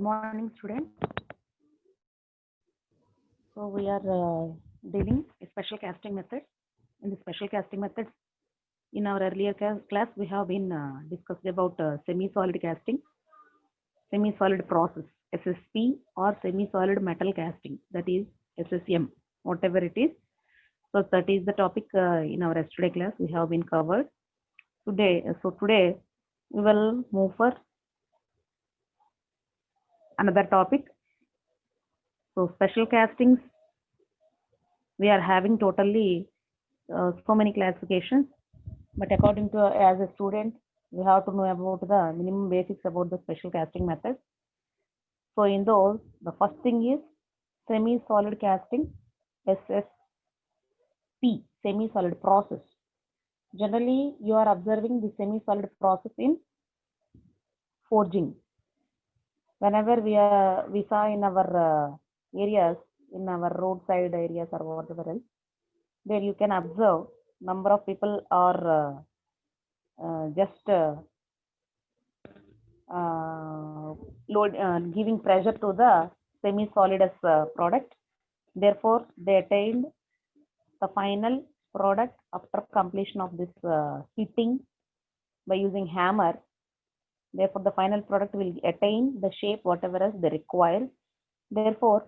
morning, students. So we are dealing with special casting methods. In the special casting methods, in our earlier class, we have been discussed about semi-solid casting, semi-solid process, SSP, or semi-solid metal casting, that is SSM, whatever it is. So that is the topic in our yesterday class we have been covered. Today we will move for another topic. So special castings, we are having totally so many classifications, but according to as a student, we have to know about the minimum basics about the special casting methods. So in those, the first thing is semi-solid casting, SSP, semi-solid process. Generally, you are observing the semi-solid process in forging. Whenever we saw in our areas, in our roadside areas or whatever else, there you can observe number of people are giving pressure to the semi-solidus product. Therefore, they attained the final product after completion of this heating by using hammer. Therefore, the final product will attain the shape whatever else they require. Therefore,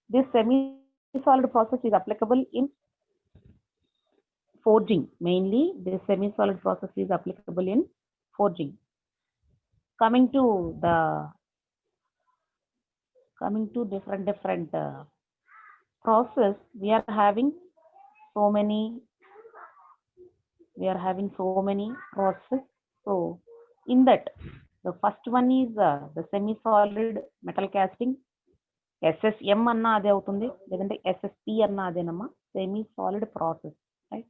this semi-solid process is applicable in forging. Mainly, this semi-solid process is applicable in forging. Coming to different process, we are having so many processes. So in that, the first one is the semi-solid metal casting. SSM anna ade avutundi ledante SSP anna adenamma, semi solid process, right?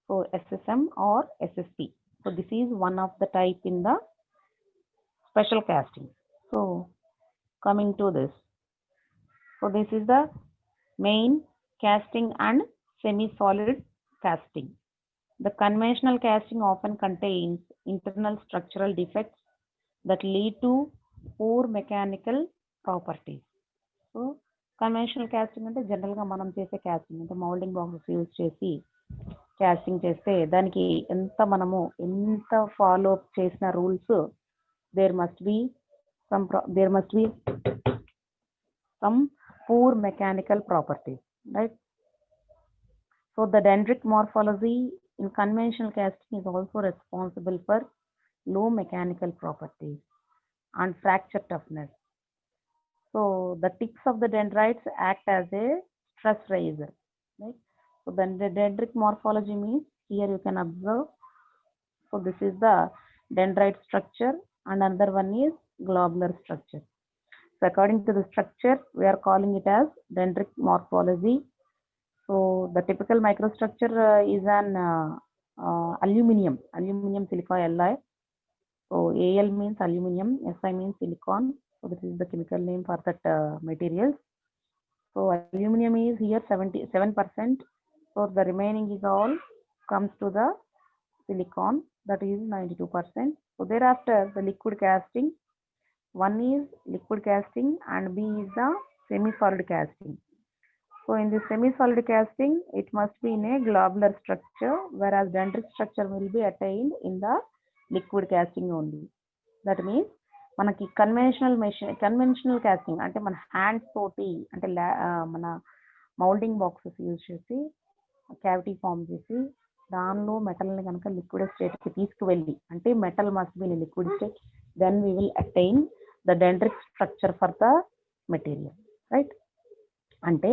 So SSM or SSP. So this is one of the type in the special casting. So coming to this, so this is the main casting and semi solid casting. The conventional casting often contains internal structural defects that lead to poor mechanical properties. So conventional casting అంటే జనరల్గా మనం చేసే casting అంటే moulding boxes use చేసి casting చేస్తే దానికి ఎంత follow up చేసిన rules there must be some poor mechanical properties, right? So the dendritic morphology in conventional casting is also responsible for low mechanical properties and fracture toughness. So the tips of the dendrites act as a stress raiser, right? So then the dendritic morphology means here you can observe. So this is the dendrite structure and another one is globular structure. So according to the structure, we are calling it as dendritic morphology. So the typical microstructure is an aluminum silica alloy. So Al means aluminum, Si means silicon. So this is the chemical name for that materials. So aluminum is here 77%. So the remaining is all comes to the silicon, that is 92%. So thereafter the liquid casting, one is liquid casting and B is the semi-solid casting. So in the semi-solid casting, it must be in a globular structure, whereas dendritic structure will be attained in the liquid casting only. That means మనకి conventional casting అంటే మన hands తోటి అంటే మన moulding boxes use చేసి cavity form చేసి దానిలో మెటల్ని కనుక లిక్విడ్ స్టేట్కి తీసుకువెళ్ళి, అంటే metal must be in liquid state, then we will attain the dendritic structure for the material, right? అంటే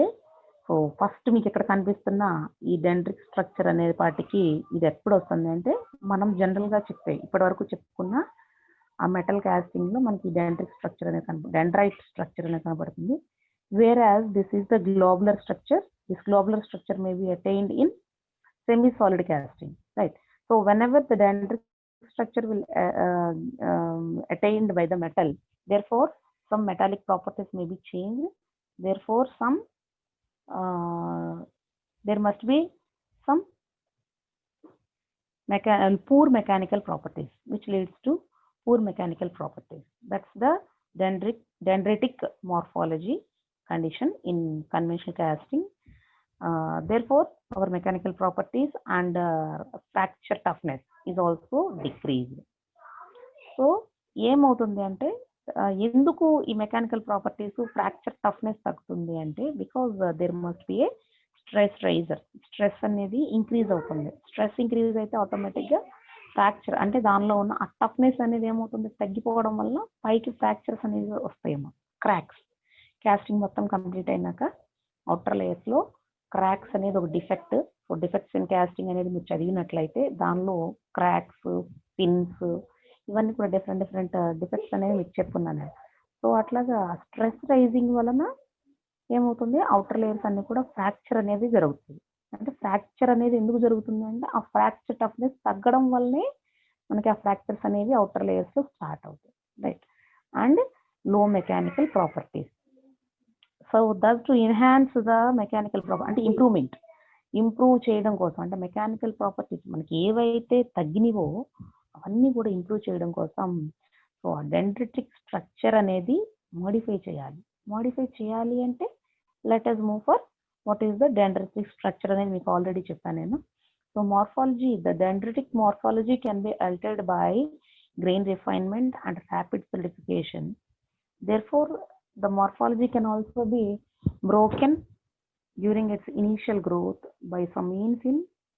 సో ఫస్ట్ మీకు ఇక్కడ కనిపిస్తున్న ఈ డెండ్రిక్ స్ట్రక్చర్ అనే పాటికి ఇది ఎప్పుడు వస్తుంది అంటే మనం జనరల్గా ఇప్పటి వరకు చెప్పుకున్న ఆ మెటల్ కాస్టింగ్ లో మనకి డెండ్రైట్ స్ట్రక్చర్ అనేది కనబడుతుంది. whereas this is the globular structure. This globular structure may be attained in semi-solid casting, right? So whenever the dendritic structure will attained by the metal, therefore some metallic properties may be changed. Therefore there must be some poor mechanical properties, which leads to poor mechanical properties. That's the dendritic morphology condition in conventional casting. Therefore, our mechanical properties and fracture toughness is also decreased. So ఏమవుతుంది అంటే ఎందుకు ఈ mechanical properties fracture toughness తగ్గుతుంది అంటే because there must be a stress riser. Stress అనేది increase అవుతుంది. Stress increase అయితే ఆటోమేటిక్గా ఫ్రాక్చర్ అంటే దానిలో ఉన్న ఆ టఫ్నెస్ అనేది ఏమవుతుంది తగ్గిపోవడం వల్ల పైకి ఫ్రాక్చర్స్ అనేది వస్తాయేమో, క్రాక్స్. కాస్టింగ్ మొత్తం కంప్లీట్ అయినాక అవుటర్ లేయర్స్లో క్రాక్స్ అనేది ఒక defect. So defects in casting అనేది మీరు చదివినట్లయితే దానిలో క్రాక్స్, పిన్స్ ఇవన్నీ కూడా డిఫరెంట్ డిఫెక్ట్స్ అనేవి మీకు చెప్పున్నాను. సో అట్లాగా స్ట్రెస్ రైజింగ్ వలన ఏమవుతుంది అవుటర్ లేయర్స్ అన్ని కూడా ఫ్రాక్చర్ అనేది జరుగుతుంది. అంటే ఫ్రాక్చర్ అనేది ఎందుకు జరుగుతుంది అంటే ఆ ఫ్రాక్చర్ టఫ్నెస్ తగ్గడం వల్లనే మనకి ఆ ఫ్రాక్చర్స్ అనేవి అవుటర్ లేయర్స్లో స్టార్ట్ అవుతాయి, రైట్. అండ్ లో mechanical properties. So that to enhance the mechanical property అంటే ఇంప్రూవ్ చేయడం కోసం అంటే మెకానికల్ ప్రాపర్టీస్ మనకి ఏవైతే తగ్గినవో అవన్నీ కూడా ఇంప్రూవ్ చేయడం కోసం సో ఆ డెండ్రిటిక్ స్ట్రక్చర్ అనేది మోడిఫై చేయాలి అంటే let us move for what is the dendritic structure అనేది మీకు ఆల్రెడీ చెప్పాను నేను. So morphology, the dendritic morphology can be altered by grain refinement and rapid solidification. Therefore, the morphology can also be broken during its initial growth by some means in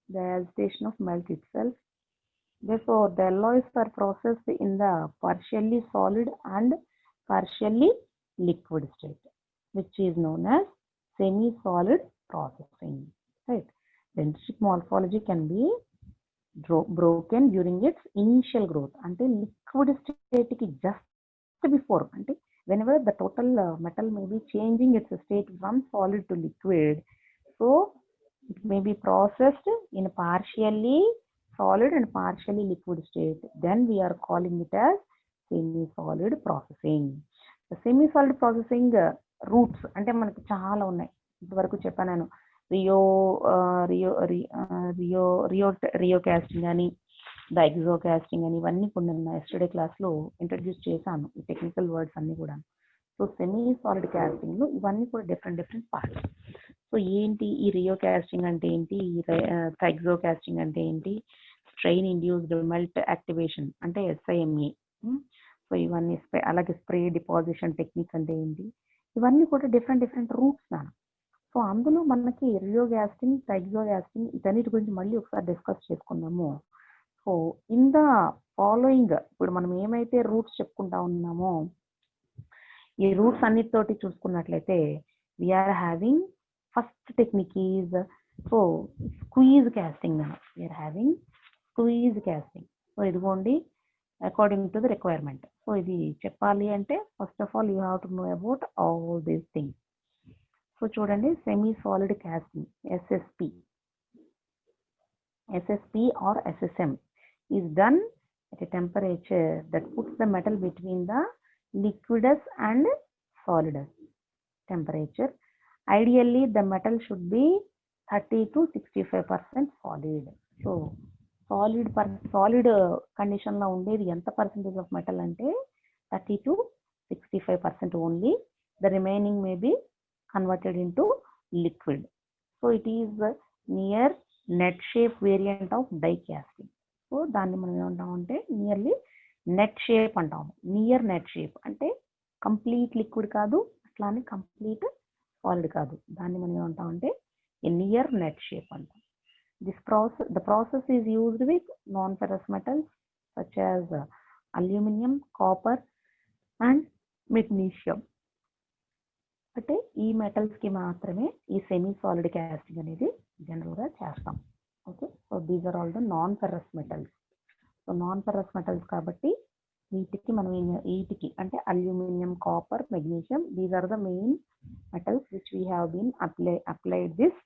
the agitation of melt itself. Therefore, the alloys are processed in the partially solid and partially liquid state, which is known as semi-solid processing, right. Dendritic morphology can be broken during its initial growth అంటే liquid state ki just before అంటే whenever the total metal may be changing its state from solid to liquid, so it may be processed in partially solid and partially liquid state, then we are calling it as semi-solid processing. The semi-solid processing routes అంటే మనకి చాలా ఉన్నాయి. ఇంతవరకు చెప్పాను నేను Rio casting అని, the exo casting అని ఇవన్నీ కూడా నేను ఎస్టర్డే క్లాస్లో ఇంట్రడ్యూస్ చేశాను ఈ టెక్నికల్ వర్డ్స్ అన్ని కూడా. సో సెమీ సాలిడ్ కాస్టింగ్లో ఇవన్నీ కూడా డిఫరెంట్ పార్ట్స్. సో ఏంటి ఈ రియో కాస్టింగ్ అంటే ఏంటి, ఎగ్జో కాస్టింగ్ అంటే ఏంటి, స్ట్రెయిన్ ఇండ్యూస్డ్ మెల్ట్ యాక్టివేషన్ అంటే SIME, సో ఇవన్నీ అలాగే స్ప్రే డిపాజిషన్ టెక్నిక్ అంటే ఏంటి, ఇవన్నీ కూడా డిఫరెంట్ రూట్స్ నాన్న. సో అందులో మనకి రియో కాస్టింగ్, ఎగ్జో కాస్టింగ్ వీటన్నిటి గురించి మళ్ళీ ఒకసారి డిస్కస్ చేసుకుందాము. సో ఇన్ ద ఫాలోయింగ్ ఇప్పుడు మనం ఏమైతే రూట్స్ చెప్పుకుంటా ఉన్నామో ఈ రూట్స్ అన్నిటితోటి చూసుకున్నట్లయితే we are having first technique is so squeeze casting. We are having squeeze casting. So ఇదిగోండి according to the requirement. So ఇది చెప్పాలి అంటే first of all you have to know about all these things. So చూడండి semi solid casting SSP or SSM is done at a temperature that puts the metal between the liquidus and solidus temperature. Ideally the metal should be 30 to 65% solid. So solid condition లో ఉండేది ఎంత percentage of metal అంటే 30 to 65% only. The remaining may be converted into liquid. So it is near net shape variant of die casting. So దాన్ని మనం ఏమంటామంటే nearly net shape అంటాము. Near net shape అంటే complete liquid కాదు, అట్లానే complete solid కాదు, దాన్ని మనం ఏమంటామంటే నియర్ నెట్ షేప్ అంటాం. The process is used with non-ferrous metals such as aluminum, copper and magnesium. అంటే ఈ మెటల్స్కి మాత్రమే ఈ సెమీ సాలిడ్ కాస్టింగ్ అనేది జనరల్గా చేస్తాం. Okay, so these are all the non ferrous metals. So non ferrous metals కాబట్టి వీటికి అంటే aluminium, copper, magnesium, these are the main metals which we have been applied this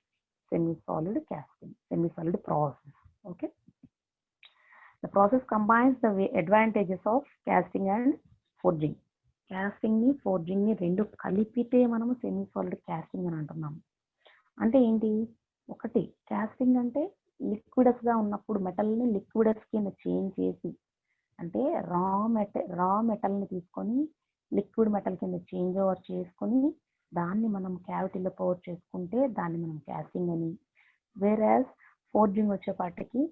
semi solid casting, semi solid process. Okay, the process combines the advantages of casting and forging. కాస్టింగ్ని ఫోర్జింగ్ని రెండు కలిపితే మనము semi solid casting అని అంటున్నాము. అంటే ఏంటి, ఒకటి కాస్టింగ్ అంటే లిక్విడస్గా ఉన్నప్పుడు మెటల్ని లిక్విడస్ కింద చేంజ్ చేసి అంటే రా మెటల్ని తీసుకొని లిక్విడ్ మెటల్ కింద చేంజ్ ఓవర్ చేసుకొని దాన్ని మనం క్యావిటీలో పవర్ చేసుకుంటే దాన్ని మనం క్యాస్టింగ్ అని, వేరాజ్ ఫోర్జింగ్ వచ్చేపాటికి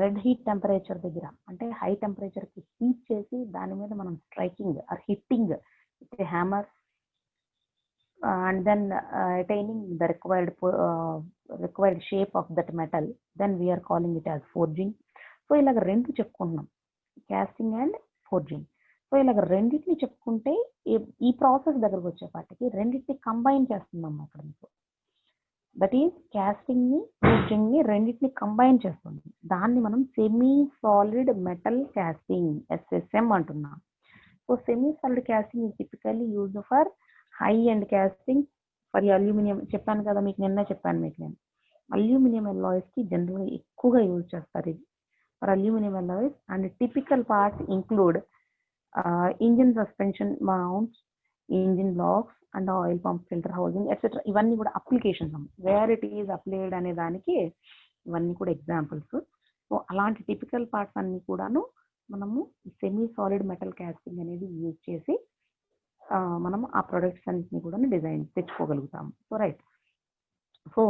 రెడ్ హీట్ టెంపరేచర్ దగ్గర అంటే హై టెంపరేచర్కి హీట్ చేసి దాని మీద మనం striking or hitting with hammer and then attaining the required shape of that metal, then we are calling it as forging. So ఇలాగ రెండు చెప్పుకుంటున్నాం, క్యాస్టింగ్ అండ్ ఫోర్జింగ్. సో ఇలాగ రెండింటిని చెప్పుకుంటే ఈ ప్రాసెస్ దగ్గరకు వచ్చేపాటికి రెండింటిని కంబైన్ చేస్తున్నాం అక్కడ మీకు. దట్ ఈస్ క్యాస్టింగ్ని ఫోర్జింగ్ని రెండింటిని కంబైన్ చేస్తుంది. దాన్ని మనం semi solid metal casting SSM అంటున్నాం. So semi solid casting is typically used for high and casting for aluminium. చెప్పాను కదా మీకు, నిన్న చెప్పాను మీకు నేను, అల్యూమినియం ఎలాయిస్కి జనరల్గా ఎక్కువగా యూజ్ చేస్తారు ఇది for aluminium alloys. And typical parts include engine suspension mounts, engine blocks and oil pump filter housing etcetera. ఇవన్నీ కూడా applications, where it is applied అనే దానికి ఇవన్నీ కూడా ఎగ్జాంపుల్స్. సో అలాంటి టిపికల్ పార్ట్స్ అన్ని కూడాను మనము సెమీ సాలిడ్ మెటల్ క్యాస్టింగ్ అనేది యూజ్ చేసి మనం ఆ ప్రొడక్ట్స్ అన్నింటినీ కూడా డిజైన్ తెచ్చుకోగలుగుతాము. So right, so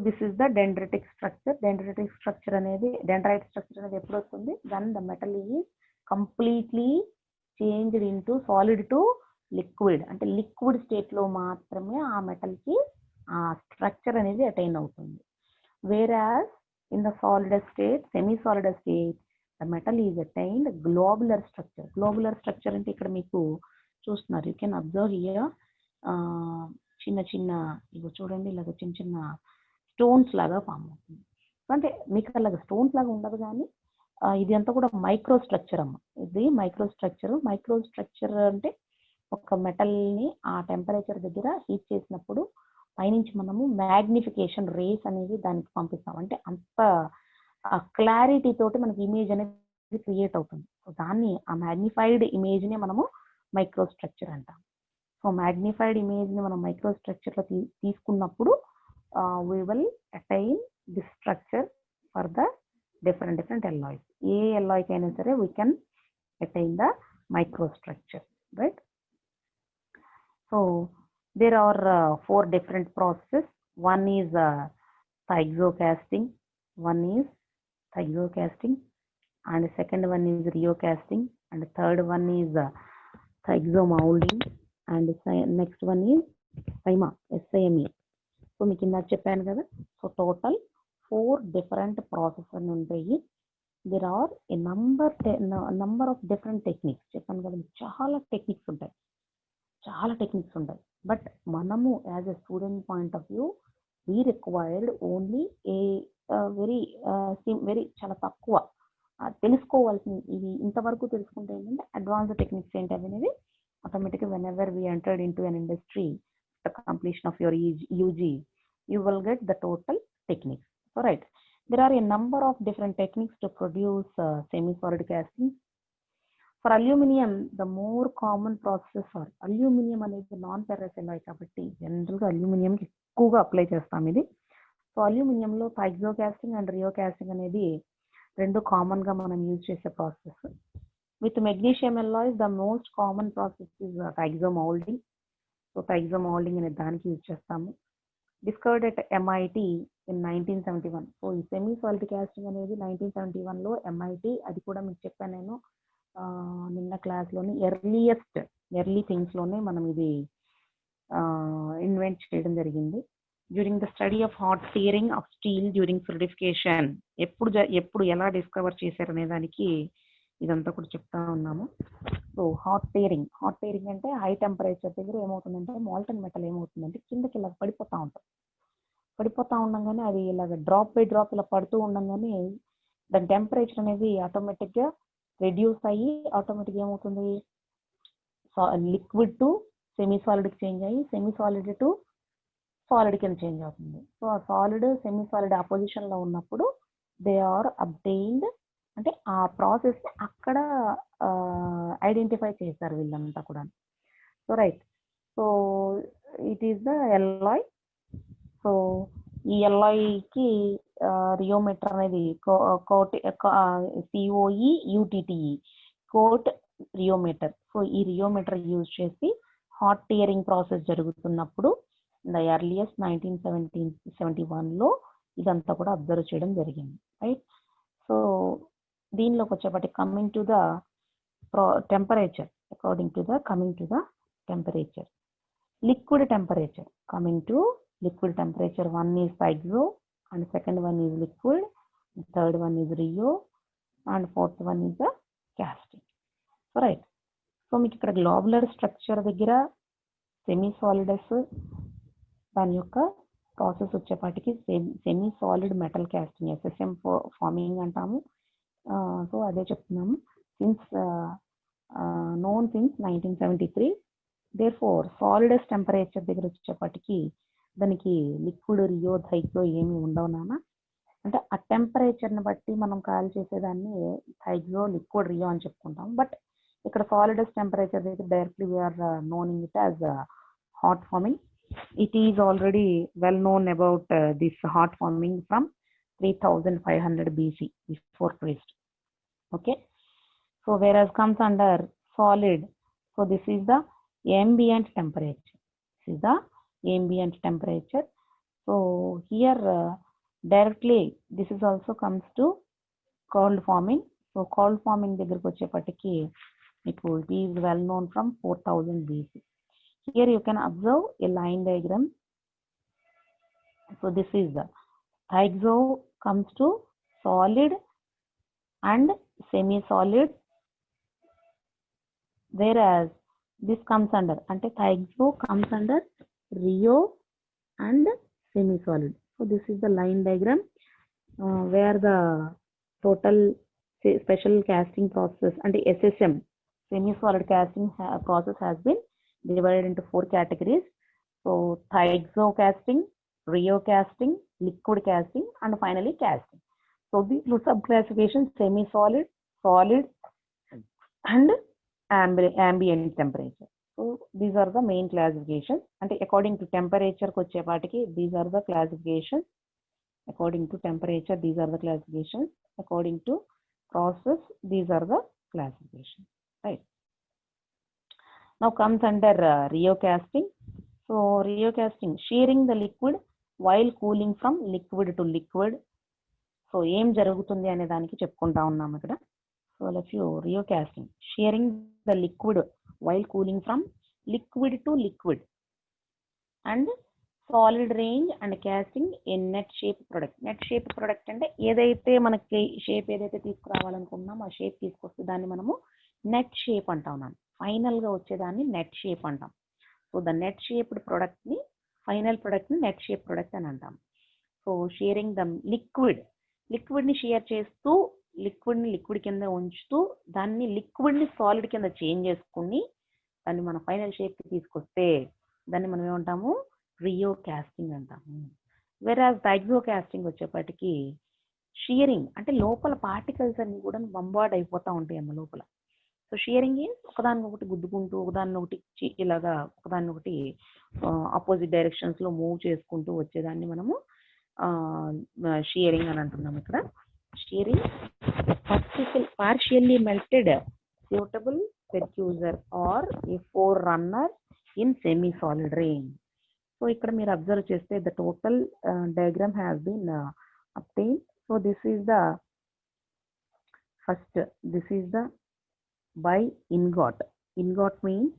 this is the dendritic structure. Dendritic structure అనేది ఎప్పుడు వస్తుంది? Then the metal is completely changed into solid to liquid. అంటే లిక్విడ్ స్టేట్లో మాత్రమే ఆ మెటల్కి ఆ స్ట్రక్చర్ అనేది అటైన్ అవుతుంది. వేరాజ్ in the solid state, semi solid state, the metal is attained globular structure. Globular structure అంటే ఇక్కడ మీకు చూస్తున్నారు, యూ కెన్ అబ్జర్వ్ హియర్ చిన్న చిన్న ఇవి చూడండి, ఇలాగ చిన్న చిన్న స్టోన్స్ లాగా ఫామ్ అవుతుంది. అంటే మీకు అలాగ స్టోన్స్ లాగా ఉండదు, కానీ ఇది అంతా కూడా మైక్రో స్ట్రక్చర్ అమ్మ. ఇది మైక్రో స్ట్రక్చర్. మైక్రో స్ట్రక్చర్ అంటే ఒక మెటల్ని ఆ టెంపరేచర్ దగ్గర హీట్ చేసినప్పుడు పైనుంచి మనము మ్యాగ్నిఫికేషన్ రేస్ అనేది దానికి పంపిస్తాం. అంటే అంత క్లారిటీ తోటి మనకి ఇమేజ్ అనేది క్రియేట్ అవుతుంది. దాన్ని ఆ మ్యాగ్నిఫైడ్ ఇమేజ్ని మనము మైక్రో స్ట్రక్చర్ అంటాం. సో మ్యాగ్నిఫైడ్ ఇమేజ్ని మనం మైక్రో స్ట్రక్చర్లో తీసుకున్నప్పుడు we will attain this structure for the different alloys. A alloy కైనా సరే we can attain the microstructure, right? So there are 4 different processes. One is thixocasting, one is thixocasting, and second one is riocasting, and third one is thixomolding, and next one is SIME. So మీకు ఇందాక చెప్పాను కదా, so total 4 different process ఉంటాయి. There are a number of different techniques. చెప్పాను కదా, చాలా techniques ఉంటాయి. But మనము as a student point of view we required only a very చాలా తక్కువ తెలుసుకోవాల్సింది. ఇవి ఇంతవరకు తెలుసుకుంటే ఏంటంటే అడ్వాన్స్డ్ టెక్నిక్స్ ఏంటి అనేది ఆటోమేటిక్గా whenever we entered into an industry, the completion of your UG, you will get the total techniques. So right, there are a number of different techniques to produce semi-solid castings. For aluminum, the more common process for aluminum అనేది non ferrous alloy కాబట్టి జనరల్గా అల్యూమినియంకి ఎక్కువగా apply చేస్తాం ఇది. So అల్యూమినియంలో థైక్సోకాస్టింగ్ and రియోకాస్టింగ్ అనేది రెండు కామన్గా మనం యూజ్ చేసే process. With magnesium alloys, the most common process is thixomolding. So thixomolding అనే దానికి యూజ్ చేస్తాము. Discovered at MIT in 1971. So ఈ సెమీ సాలిడ్ కాస్టింగ్ అనేది 1971లో MIT, అది కూడా మీకు చెప్పాను నేను నిన్న క్లాస్లోని, ఎర్లీ థింగ్స్లోనే మనం ఇది ఇన్వెంట్ చేయడం జరిగింది. During the study of hot tearing of steel during solidification. ఎప్పుడు ఎలా డిస్కవర్ చేశారనే దానికి ఇదంతా కూడా చెప్తా ఉన్నాము. సో హాట్ టేరింగ్ అంటే హై టెంపరేచర్ దగ్గర ఏమవుతుందంటే మాల్టన్ మెటల్ ఏమవుతుందంటే కిందకి ఇలా పడిపోతా ఉండగానే అది ఇలాగ డ్రాప్ బై డ్రాప్ ఇలా పడుతూ ఉండగానే దాని టెంపరేచర్ అనేది ఆటోమేటిక్గా రెడ్యూస్ అయ్యి ఆటోమేటిక్గా ఏమవుతుంది, లిక్విడ్ టు సెమీ సాలిడ్కి చేంజ్ అయ్యి సెమీ సాలిడ్ టు సాలిడ్ కింద చేంజ్ అవుతుంది. సో ఆ సాలిడ్ సెమీ సాలిడ్ ఆపోజిషన్లో ఉన్నప్పుడు దే ఆర్ అబ్టైన్డ్, అంటే ఆ ప్రాసెస్ అక్కడ ఐడెంటిఫై చేశారు వీళ్ళంతా కూడా. So right, so it is the alloy. So ఈ ఎల్లాయ్కి రియోమీటర్ అనేది COE UTTE Couette rheometer. So ఈ రియోమీటర్ యూజ్ చేసి హాట్ టియరింగ్ ప్రాసెస్ జరుగుతున్నప్పుడు ద ఎర్లియస్ట్ 1971లో ఇదంతా కూడా అబ్జర్వ్ చేయడం జరిగింది, రైట్. సో దీనిలోకి వచ్చేపటి coming to the temperature, according to the coming to the temperature, liquid temperature. Coming to liquid temperature, one is hydro and second one is liquid, third one is rio and fourth one is the casting, right. So మీకు ఇక్కడ globular structure దగ్గర semi solidus దాని యొక్క process వచ్చేపాటికి semi solid metal casting SSM forming అంటాము. So అదే చెప్తున్నాము, since known since 1973. Therefore solidus temperature దగ్గర వచ్చేప్పటికి దానికి లిక్విడ్ రియో థైగ్లో ఏమి ఉండవు నాన్న. అంటే ఆ టెంపరేచర్ని బట్టి మనం కాల్ చేసేదాన్ని థైగ్లో లిక్విడ్ రియో అని చెప్పుకుంటాం. బట్ ఇక్కడ సాలిడస్ టెంపరేచర్ దగ్గర directly we are knowing it as hot forming. It is already well known about this hot forming from 3500 BC before Christ. Okay, so whereas comes under solid, so this is the ambient temperature. This is the ambient temperature. So here directly this is also comes to cold forming. So cold forming దగ్గరకు వచ్చేపటికి మీకు it is well known from 4000 BC. Here you can observe a line diagram. So this is the hydro comes to solid and semi solid, whereas this comes under, ante hydro comes under rio and semi solid. So this is the line diagram where the total special casting process and SSM semi solid casting process has been divided into 4 categories. So hydro casting, rio casting, liquid casting and finally casting. So these sub classifications: semi solid, solid and ambient temperature. So these are the main classifications. And according to temperature kochepatiki, these are the classifications. According to temperature, these are the classifications. According to process, these are the classifications, right. Now comes under rio casting. So rio casting, shearing the liquid while cooling from liquid to liquid. So ఏం జరుగుతుంది అనే దానికి చెప్పుకుంటా ఉన్నాము ఇక్కడ. So let's you rheo casting, shearing the liquid while cooling from liquid to liquid and solid range and casting a net shape product. Net shape product అంటే ఏదైతే మనకి షేప్ ఏదైతే తీసుకురావాలనుకున్నామో ఆ షేప్ తీసుకొస్తే దాన్ని మనము నెట్ షేప్ అంటాం. ఫైనల్గా వచ్చేదాన్ని నెట్ షేప్ అంటాం. సో ద నెట్ షేప్డ్ ప్రొడక్ట్ని, ఫైనల్ ప్రొడక్ట్ని నెట్ షేప్ ప్రొడక్ట్ అని అంటాం. సో షేరింగ్ ద లిక్విడ్ని షేర్ చేస్తూ లిక్విడ్ని లిక్విడ్ కింద ఉంచుతూ దాన్ని లిక్విడ్ని సాలిడ్ కింద చేంజ్ చేసుకుని దాన్ని మన ఫైనల్ షేప్కి తీసుకొస్తే దాన్ని మనం ఏమంటాము, రియో కాస్టింగ్ అంటాము. వెరాజ్ హైడ్రో కాస్టింగ్ వచ్చేప్పటికి షియరింగ్ అంటే లోపల పార్టికల్స్ అన్ని కూడా బంబార్డ్ అయిపోతూ ఉంటాయి అన్న లోపల. సో షియరింగ్ ఒకదాన్ని ఒకటి గుద్దుకుంటూ ఒకదాన్ని ఒకటి ఇలాగా ఒకదాన్ని ఒకటి ఆపోజిట్ డైరెక్షన్స్లో మూవ్ చేసుకుంటూ వచ్చేదాన్ని మనము షియరింగ్ అని అంటున్నాం. ఇక్కడ shearing partially melted suitable percussor or a forerunner in semi solid range. So ఇక్కడ మీరు అబ్జర్వ్ చేస్తే the total diagram has been obtained. So this is the first, this is the by ingot. Ingot means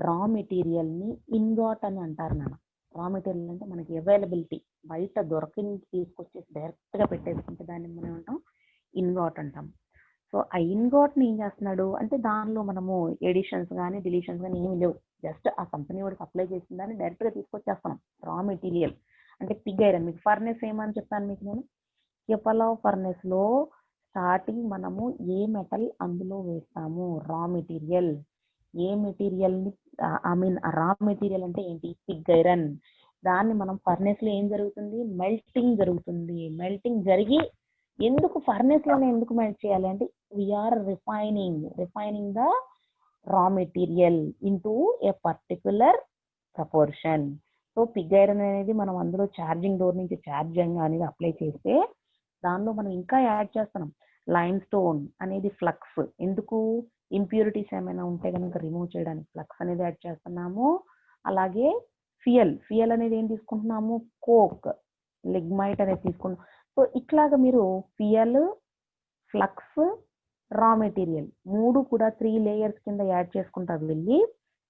raw material ని ingot అని అంటారు నాన్న. Raw material అంటే మనకి availability, బయట దొరకని తీసుకొచ్చేసి డైరెక్ట్గా పెట్టేసుకుంటే దాన్ని మనం ఏమంటాం, ఇన్గాట్ అంటాం. సో ఆ ఇన్గాట్ని ఏం చేస్తున్నాడు అంటే దానిలో మనము ఎడిషన్స్ కానీ డిలీషన్స్ కానీ ఏమి లేవు, జస్ట్ ఆ కంపెనీ వాడికి అప్లై చేసిన దాన్ని డైరెక్ట్గా తీసుకొచ్చేస్తున్నాం. రా మెటీరియల్ అంటే పిగ్ ఐరన్. మీకు ఫర్నెస్ ఏమని చెప్పాను మీకు నేను, కెపలావ్ ఫర్నెస్లో స్టార్టింగ్ మనము ఏ మెటల్ అందులో వేస్తాము, రా మెటీరియల్. ఏ మెటీరియల్ని రా మెటీరియల్ అంటే ఏంటి, పిగ్ ఐరన్. దాన్ని మనం ఫర్నెస్లో ఏం జరుగుతుంది, మెల్టింగ్ జరుగుతుంది. మెల్టింగ్ జరిగి ఎందుకు ఫర్నెస్లోనే ఎందుకు మెల్ట్ చేయాలి అంటే we are refining the raw material into a particular proportion. So pig iron అనేది మనం అందులో ఛార్జింగ్ డోర్ నుంచి ఛార్జింగ్ అనేది అప్లై చేస్తే దానిలో మనం ఇంకా యాడ్ చేస్తున్నాం లైమ్ స్టోన్ అనేది ఫ్లక్స్. ఎందుకు, ఇంప్యూరిటీస్ ఏమైనా ఉంటే కనుక రిమూవ్ చేయడానికి ఫ్లక్స్ అనేది యాడ్ చేస్తున్నాము. అలాగే ఫియల్ అనేది ఏం తీసుకుంటున్నాము, కోక్, లిగ్మైట్ అనేది తీసుకుంటున్నాం. సో ఇట్లాగా మీరు ఫియల్, ఫ్లక్స్, రా మెటీరియల్ 3 కూడా 3 లేయర్స్ కింద యాడ్ చేసుకుంటా వెళ్ళి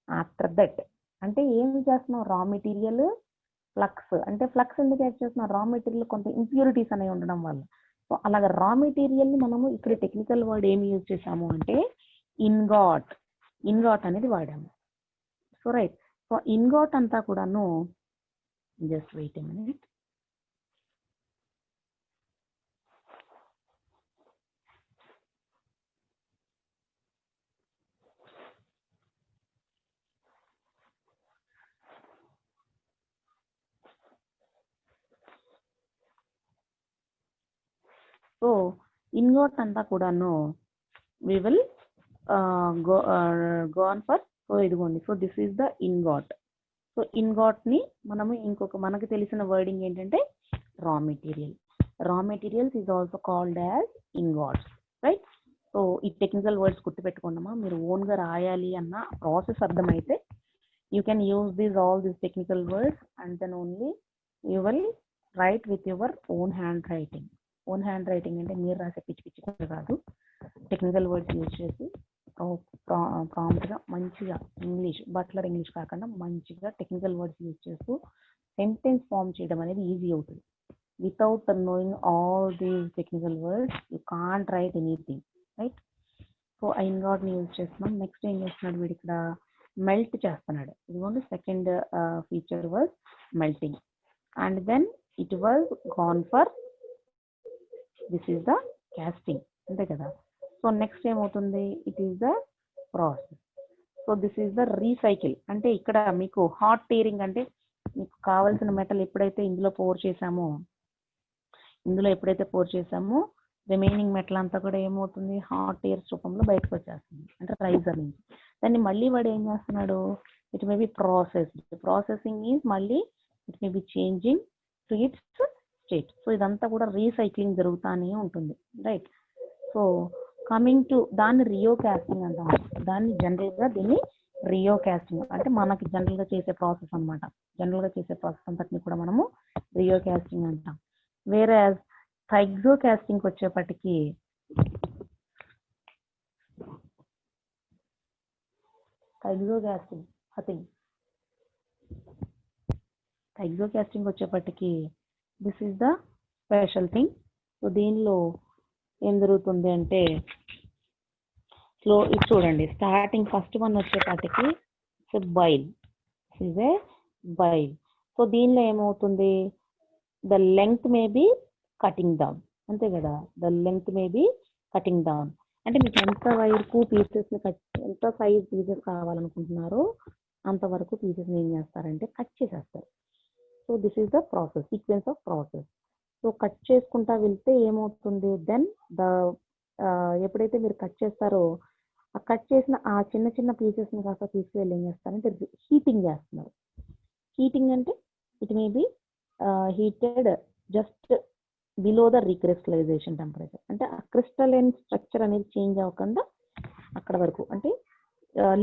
ఆఫ్టర్ దట్ అంటే ఏం చేస్తున్నాం, రా మెటీరియల్, ఫ్లక్స్ అంటే ఫ్లక్స్ ఎందుకు యాడ్ చేస్తున్నాం, రా మెటీరియల్ కొంత ఇంప్యూరిటీస్ అనేవి ఉండడం వల్ల. సో అలాగే రా మెటీరియల్ని మనము ఇక్కడ టెక్నికల్ వర్డ్ ఏమి యూజ్ చేసాము అంటే ఇన్గాట్ అనేది వాడాము. సో రైట్, సో ఇన్గాట్ అంతా కూడాను just wait a minute. So ingot అంతా కూడాను we will go on for, so ఇదిగోండి, so this is the ingot. So ingot ని మనము ఇంకొక మనకు తెలిసిన వర్డింగ్ ఏంటంటే raw materials is also called as ingots, right. So ఈ టెక్నికల్ వర్డ్స్ గుర్తుపెట్టుకోండమా, మీరు ఓన్ గా రాయాలి అన్న ప్రాసెస్ అర్థమైతే you can use all these technical words and then only you will write with your own hand writing. అంటే మీరు రాసే పిచ్చి కాదు, టెక్నికల్ వర్డ్స్ యూజ్ చేసి ప్రాంప్ట్గా మంచిగా ఇంగ్లీష్, బట్లర్ ఇంగ్లీష్ కాకుండా మంచిగా టెక్నికల్ వర్డ్స్ యూజ్ చేస్తూ సెంటెన్స్ ఫామ్ చేయడం అనేది ఈజీ అవుతుంది. Without knowing all these technical words you can't write anything, right. So ఇన్గాట్ని యూజ్ చేస్తున్నాం. నెక్స్ట్ ఏం చేస్తున్నాడు వీడు, ఇక్కడ మెల్ట్ చేస్తున్నాడు. ఇదిగోండి second feature was melting and then it was gone for this is the casting, అంతే కదా. సో నెక్స్ట్ ఏమవుతుంది, it is the process. So this is the recycle. అంటే ఇక్కడ మీకు హాట్ టీరింగ్ అంటే మీకు కావాల్సిన మెటల్ ఎప్పుడైతే ఇందులో పోర్ చేసామో రిమైనింగ్ మెటల్ అంతా కూడా ఏమవుతుంది, హాట్ ఎయిర్స్ రూపంలో బయటకు వచ్చేస్తుంది, అంటే రైజర్ నుంచి. దాన్ని మళ్ళీ వాడు ఏం చేస్తున్నాడు, it may be processing is మళ్ళీ it may be changing to its state. So ఇదంతా కూడా రీసైక్లింగ్ జరుగుతూనే ఉంటుంది, రైట్. సో కమింగ్ టు దాన్ని రియో కాస్టింగ్ అంటాం. దీన్ని రియో కాస్టింగ్ అంటే మనకి జనరల్గా చేసే ప్రాసెస్ అనమాట. జనరల్గా చేసే ప్రాసెస్ అంతటిని కూడా మనము రియో కాస్టింగ్ అంటాం. వేరే థైగ్జో కాస్టింగ్కి వచ్చేపటికి this is the special thing. So దీనిలో ఏం జరుగుతుంది అంటే ఇది చూడండి, స్టార్టింగ్ ఫస్ట్ వన్ వచ్చేపాటికి బైల్. సో దీనిలో ఏమవుతుంది, the length may be cutting down, అంతే కదా. The length may be cutting down అంటే మీకు ఎంత వరకు పీసెస్ని ఎంత సైజ్ పీసెస్ కావాలనుకుంటున్నారో అంతవరకు పీసెస్ని ఏం చేస్తారంటే కట్ చేసేస్తారు. So this is the process, sequence of process. So cut చేసుకుంటా వెళ్తే ఏమవుతుంది, దెన్ ఎప్పుడైతే మీరు కట్ చేస్తారో ఆ కట్ చేసిన ఆ చిన్న చిన్న పీసెస్ని కాస్త తీసుకువెళ్ళి ఏం చేస్తారంటే హీటింగ్ చేస్తున్నారు. హీటింగ్ అంటే it may be heated just below the recrystallization temperature. అంటే ఆ క్రిస్టలైన్ స్ట్రక్చర్ అనేది చేంజ్ అవ్వకుండా అక్కడ వరకు, అంటే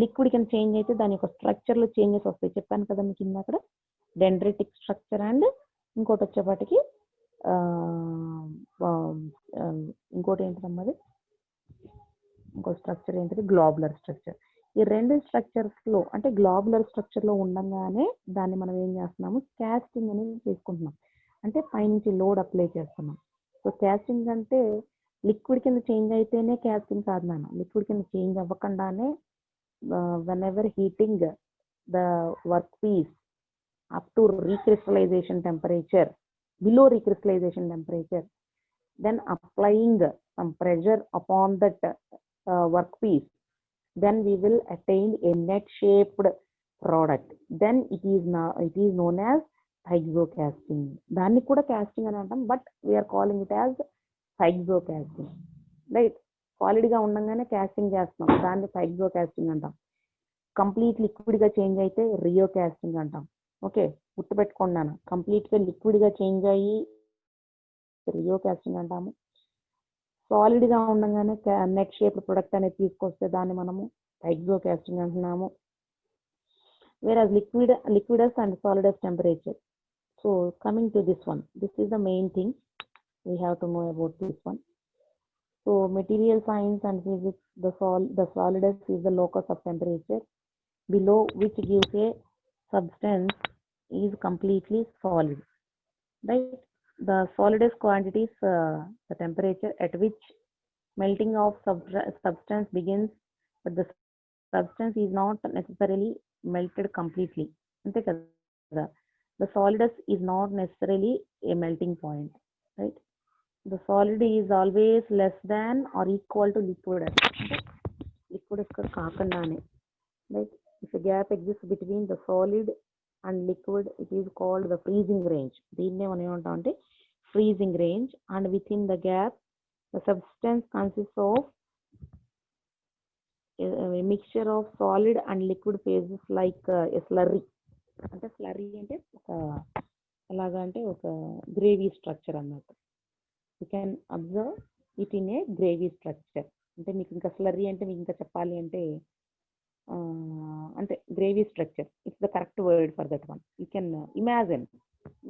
లిక్విడ్ కింద చేంజ్ అయితే దాని యొక్క స్ట్రక్చర్లో చేంజెస్ వస్తాయి. చెప్పాను కదా మీకు కింద అక్కడ డెండ్రిటిక్ స్ట్రక్చర్ అండ్ ఇంకోటి వచ్చేపాటికి ఇంకోటి ఏంటమ్మా అది, ఇంకో స్ట్రక్చర్ ఏంటంటే గ్లోబులర్ స్ట్రక్చర్. ఈ రెండు స్ట్రక్చర్స్లో అంటే గ్లోబులర్ స్ట్రక్చర్లో ఉండగానే దాన్ని మనం ఏం చేస్తున్నాము, క్యాస్టింగ్ అనేది చేసుకుంటున్నాం. అంటే పైనుంచి లోడ్ అప్లై చేస్తున్నాం. సో క్యాస్టింగ్ అంటే లిక్విడ్ కింద చేంజ్ అయితేనే క్యాస్టింగ్ కాదు నాన్న, లిక్విడ్ కింద చేంజ్ అవ్వకుండానే whenever heating the work piece up to recrystallization temperature, below recrystallization temperature, then applying some pressure upon that workpiece, then we will attain a net shaped product. Then it is known as hexo casting. Danni kuda casting ani antam, but we are calling it as hexo casting, right. Solid ga undangane casting చేస్తాం, దాన్ని hexo casting అంటాం. Complete liquid గా change అయితే Rio casting అంటాం. Okay, గుర్తుపెట్టుకున్నాను. కంప్లీట్గా లిక్విడ్గా change అయ్యి Rio casting అంటాము. So సాలిడ్గా ఉండగానే నెట్ షేప్ ప్రొడక్ట్ అనేది తీసుకొస్తే దాన్ని మనము ఎగ్జో కాస్టింగ్ అంటున్నాము. Whereas liquidus and solidus temperature. So coming to this one, this is the main thing we have to know about this one. So material science and physics, the solidus is the locus of temperature below which gives a substance is completely solid, right? The solidus quantities the temperature at which melting of substance begins, but the substance is not necessarily melted completely. ante kada, the solidus is not necessarily a melting point, right? The solid is always less than or equal to liquidus. Liquidus kaakandane, right? If a gap exists between the solid and liquid, it is called the freezing range. Deenne మనం ఏమంటాం అంటే freezing range, and within the gap the substance consists of a mixture of solid and liquid phases like a slurry. అంటే slurry అంటే ఒక ఎలాగా అంటే ఒక gravy structure అన్నమాట. You can observe it in a gravy structure. అంటే మీకు ఇంకా స్లర్రీ అంటే మీకు ఇంకా చెప్పాలి అంటే అంటే gravy structure, it's the correct word for that one. You can imagine,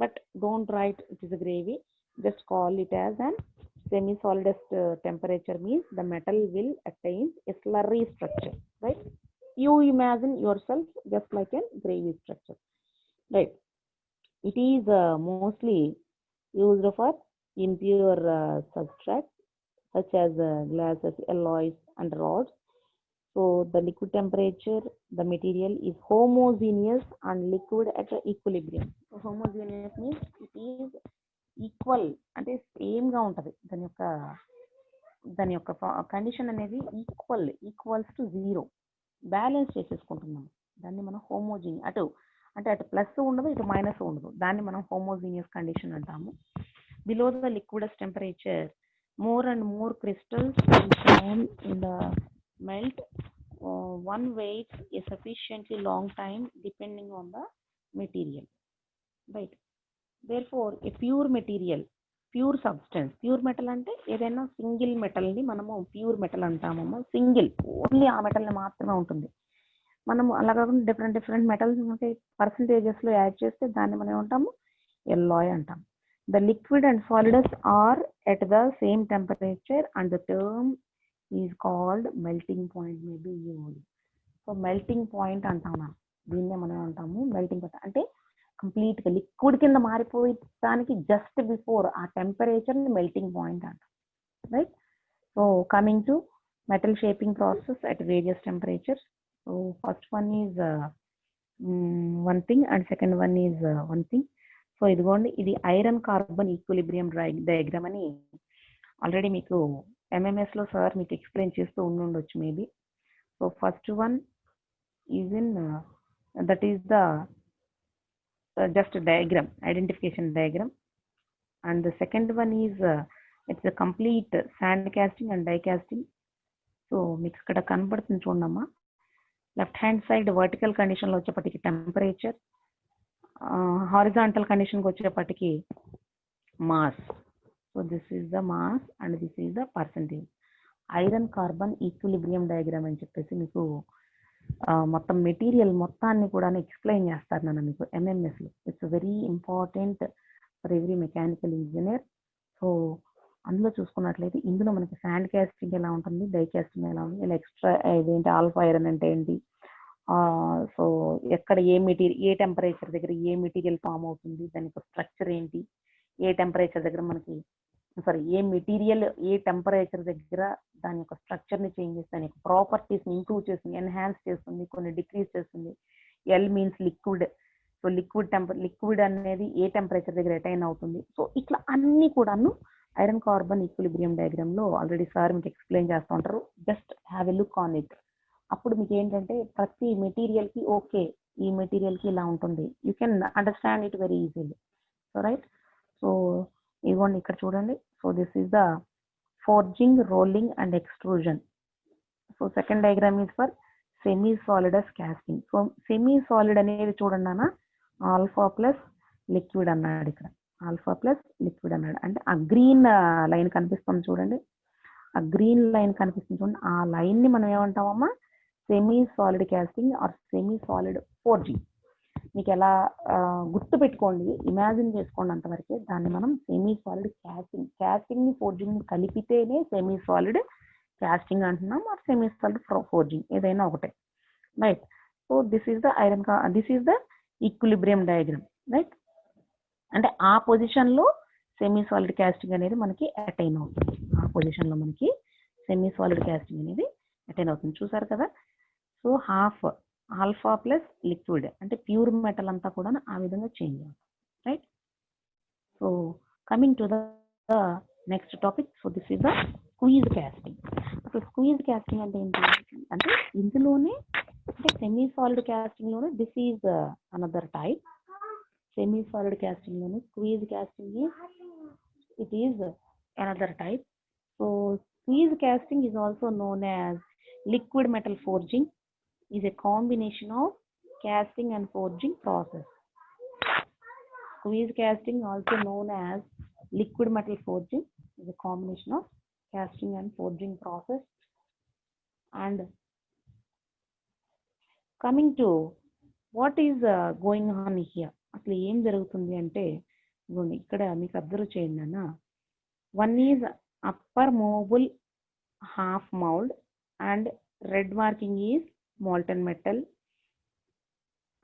but don't write it is a gravy, just call it as an semi-solidus temperature means the metal will attain a slurry structure, right? You imagine yourself just like a gravy structure, right? It is mostly used for impure substrates such as glasses, alloys and rods. So the liquid temperature, the material is homogeneous and liquid at equilibrium. So homogeneous means it is equal, అంటే సేమ్గా ఉంటుంది. దాని యొక్క condition అనేది equals to 0, balance చేసేసుకుంటున్నాము. దాన్ని మనం homogeneous, అటు plus ఉండదు, ఇటు మైనస్ ఉండదు. దాన్ని మనం హోమోజీనియస్ కండిషన్ అంటాము. Below the liquidus temperature more and more crystals will form in the melt. One waits a sufficiently long time depending on the material, right? Therefore a pure material, pure substance, pure metal అంటే ఏదైనా single మెటల్ని మనము pure metal అంటామమ్మా. Single, only ఆ మెటల్ని మాత్రమే ఉంటుంది. మనము అలా కాకుండా different metals ఉంటాయి, పర్సంటేజెస్లో యాడ్ చేస్తే దాన్ని మనం ఏమంటాము, ఎల్లాయ్ అంటాం. The liquid and solidus are at the same temperature and the term is called melting point may be used. So melting point అంటాము, దీన్నే మనం అంటాము మెల్టింగ్ పాయింట్. అంటే కంప్లీట్గా లిక్విడ్ కింద మారిపోయడానికి జస్ట్ బిఫోర్ ఆ టెంపరేచర్ని మెల్టింగ్ పాయింట్ అంటాం, right? So coming to metal shaping process at various temperatures. So first one is one thing and second one is one thing. So ఇదిగోండి, ఇది ఐరన్ కార్బన్ ఈక్విలిబ్రియం డయాగ్రామ్ అని already మీకు ఎంఎంఎస్లో sir మీకు explain చేస్తూ ఉండొచ్చు maybe. So first one is in that is the just diagram, identification diagram, and the second one is it's a complete sand casting and die casting. So మీకు ఇక్కడ కనబడుతుంది చూడమ్మా, left hand side vertical కండిషన్లో వచ్చేపటికి temperature, horizontal కండిషన్కి వచ్చేపటికి mass. So this is the mass and this is the percentage. Iron carbon equilibrium diagram అని చెప్పేసి మీకు మొత్తం మెటీరియల్ మొత్తాన్ని కూడా ఎక్స్ప్లెయిన్ చేస్తారు నన్ను మీకు ఎంఎంఎస్లో. It's very important for every mechanical engineer. So అందులో చూసుకున్నట్లయితే ఇందులో మనకి శాండ్ కాస్టింగ్ ఎలా ఉంటుంది, డై కాస్టింగ్ ఎలా ఉంది, ఇలా ఎక్స్ట్రా ఇదేంటి ఆల్ఫా ఐరన్ అంటే ఏంటి, సో ఎక్కడ ఏ టెంపరేచర్ దగ్గర ఏ మెటీరియల్ ఫామ్ అవుతుంది, దాని యొక్క స్ట్రక్చర్ ఏంటి, ఏ టెంపరేచర్ దగ్గర మనకి ఏ మెటీరియల్ ఏ టెంపరేచర్ దగ్గర దాని యొక్క స్ట్రక్చర్ని చేంజ్ చేసి దాని యొక్క ప్రాపర్టీస్ని ఇంప్రూవ్ చేస్తుంది, ఎన్హాన్స్ చేస్తుంది, కొన్ని డిక్రీజ్ చేస్తుంది. L means liquid. So liquid అనేది ఏ టెంపరేచర్ దగ్గర అటైన్ అవుతుంది. సో ఇట్లా అన్నీ కూడాను ఐరన్ కార్బన్ ఈక్విలిబ్రియం డయాగ్రామ్లో ఆల్రెడీ సార్ మీకు ఎక్స్ప్లెయిన్ చేస్తూ ఉంటారు. Just have a look on it. అప్పుడు మీకు ఏంటంటే ప్రతి మెటీరియల్కి ఓకే ఈ మెటీరియల్కి ఇలా ఉంటుంది, you can understand it very easily. So right, so ఇదిగోండి ఇక్కడ చూడండి. So this is the forging, rolling and extrusion. So second diagram is for semi solidus casting. So semi solid అనేది చూడండి అన్న, ఆల్ఫా ప్లస్ లిక్విడ్ అన్నాడు ఇక్కడ, alpha plus liquid అన్నాడు. అంటే ఆ గ్రీన్ లైన్ కనిపిస్తుంది చూడండి, ఆ గ్రీన్ లైన్ కనిపిస్తుంది చూడండి, ఆ లైన్ని మనం ఏమంటామమ్మా, semi solid casting or semi solid forging. మీకు ఎలా గుర్తు పెట్టుకోండి, ఇమాజిన్ చేసుకోండి అంతవరకే. దాన్ని మనం సెమీ సాలిడ్ క్యాస్టింగ్ని ఫోర్జింగ్ని కలిపితేనే సెమీ సాలిడ్ క్యాస్టింగ్ అంటున్నాం, ఆర్ సెమీ సాలిడ్ ఫోర్జింగ్, ఏదైనా ఒకటే, right. So this is the equilibrium diagram, right. అంటే ఆ పొజిషన్లో సెమీ సాలిడ్ క్యాస్టింగ్ అనేది మనకి అటైన్ అవుతుంది. ఆ పొజిషన్లో మనకి సెమీ సాలిడ్ క్యాస్టింగ్ అనేది అటైన్ అవుతుంది. చూసారు కదా. So half alpha plus liquid అంటే ప్యూర్ మెటల్ అంతా కూడా ఆ విధంగా చేంజ్ అవుతుంది, right. So coming to the next topic. So this is the squeeze casting. అసలు స్క్వీజ్ క్యాస్టింగ్ అంటే ఏంటి అంటే ఇందులోనే, అంటే సెమీ సాలిడ్ క్యాస్టింగ్ లోనే this is another type. Semi solid casting లోని squeeze casting is another type. So squeeze casting is also known as liquid metal forging, is a combination of casting and forging process. Squeeze casting, also known as liquid metal forging, is a combination of casting and forging process. And coming to what is going on here, అసలు ఏం జరుగుతుంది అంటే ఇక్కడ మీకు observe చేయండి అన్న. One is upper movable half mould and red marking is molten metal,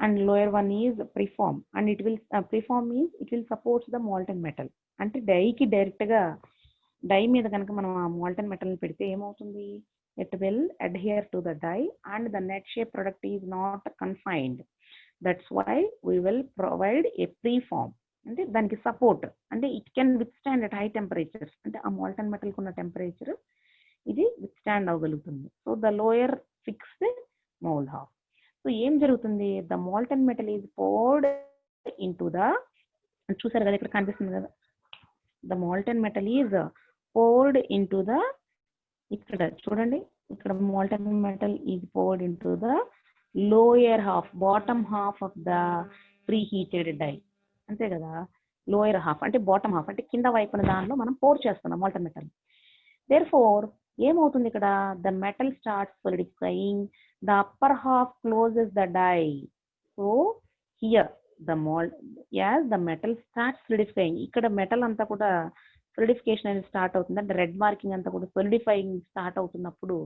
and lower one is preform and it will preform is it will supports the molten metal. అంటే డైకి డైరెక్ట్గా డై మీద కనుక మనం ఆ మోల్టన్ మెటల్ని పెడితే ఏమవుతుంది, it will adhere to the die and the net shape product is not confined. That's why we will provide a preform. అంటే దానికి సపోర్ట్, అంటే it can withstand at high temperatures, అంటే ఆ మోల్టన్ మెటల్ కున్న temperature ఇది withstand అవ్వగలుగుతుంది. So the lower fixed mould half. So ఏం జరుగుతుంది, the molten metal is poured into the, చూసారు కదా ఇక్కడ కనిపిస్తుంది కదా, the molten metal is poured into the, ఇక్కడ చూడండి, ఇక్కడ molten metal is poured into the lower half, bottom half of the preheated die, అంతే కదా. లోయర్ హాఫ్ అంటే బాటమ్ హాఫ్, అంటే కింద వైపున దానిలో మనం పోర్ చేస్తున్నాం మోల్టన్ మెటల్. దేర్ ఫోర్ ఏమవుతుంది ఇక్కడ, the metal starts solidifying, the upper half closes the die. So here the as the metal starts solidifying, ఇక్కడ మెటల్ అంతా కూడా సోలిడిఫికేషన్ అనేది స్టార్ట్ అవుతుంది, అంటే రెడ్ మార్కింగ్ అంతా కూడా సోలిడిఫైయింగ్ స్టార్ట్ అవుతున్నప్పుడు